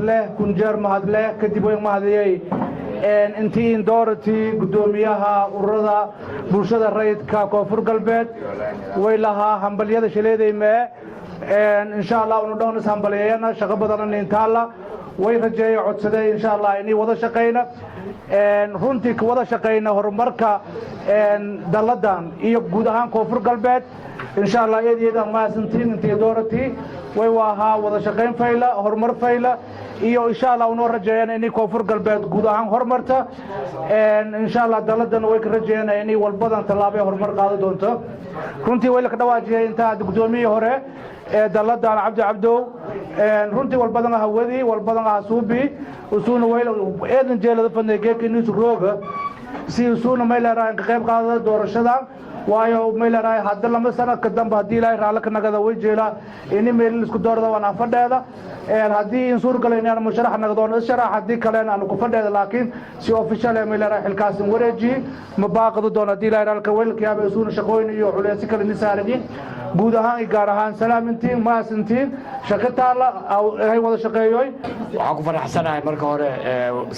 mahadleh kunjeer mahadleh kadib way mahadiyay intii doorati gudoomiyaha ururada bulshada rayidka koonfur galbeed way lahaa hambaliyada shaleedayme insha Allah uu dhawnas hambaliyana shaqo badan intaala way rajeeyay codsaday insha Allah inay wada shaqeyna runtii ka wada shaqeyna horumarka daladan iyo guud ahaan koonfur galbeed insha Allah iyada ma santiin intii doorati way waaha wada shaqeyn fayla horumar fayla iyo insha Allah uu rajeeyay inay koonfur galbeed guud ahaan horumarta insha Allah daladan way ka rajeeyay inay walbadan talaabo horumar qaado doonto runtii way la ka dhawaajiyay inta gudoomiyaha hore daladan Cabdo runtii walbadan hawadi walbadan suubi usuuna way eedan jeelada fadneeyay inuu rooga si usuuna meelaha ka qayb qaado doorashada waayo meelaha hadda lama sano ka dambe hadii ilaahay raala ka nagada way jeela in meel isku doorada wana fadheeda hadii in suur galay inaan musharax nagdoon sharax hadii kale aan ku fadheeda laakiin si official meelaha xilkaas wareeji ma baaqado doon hadii ilaahay raala ka weelka yaab usuuna shaqooyin iyo culeys kale nisaaradii guud ahaan gaar ahaan salaamintiin ma santiin shaqataala ay wada shaqeeyoy waxaan ku faraxsanahay marka hore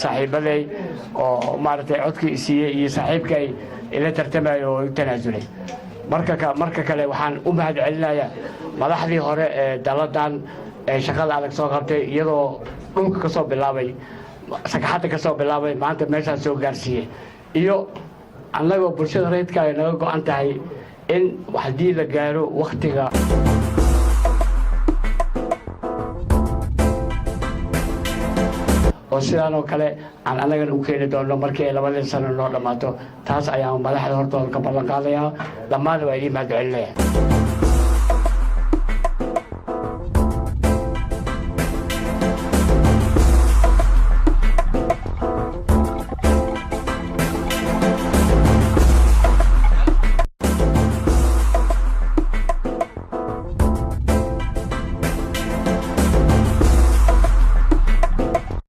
saaxiibaday oo maartay codkiisii iyo saaxiibkay ila tartamayo oo tanaasulay marka kale waxaan u mahad celinayaa madaxdii hore ee daladan ee shaqada adag soo qabtay iyadoo dhulka ka soo bilaabay sakaxada ka soo bilaabay maanta meesha soo gaarsiiyay iyo anagoo bulshada rayidka ay naga go'an tahay in hadii la gaaro waqtiga oo sidaan oo kale aan anaga u keenay doono markii 2 sano noo dhamaato taas ayaan madaxda hortooda ka ballan qaadayaa dhammaan way ii mahad celinayaan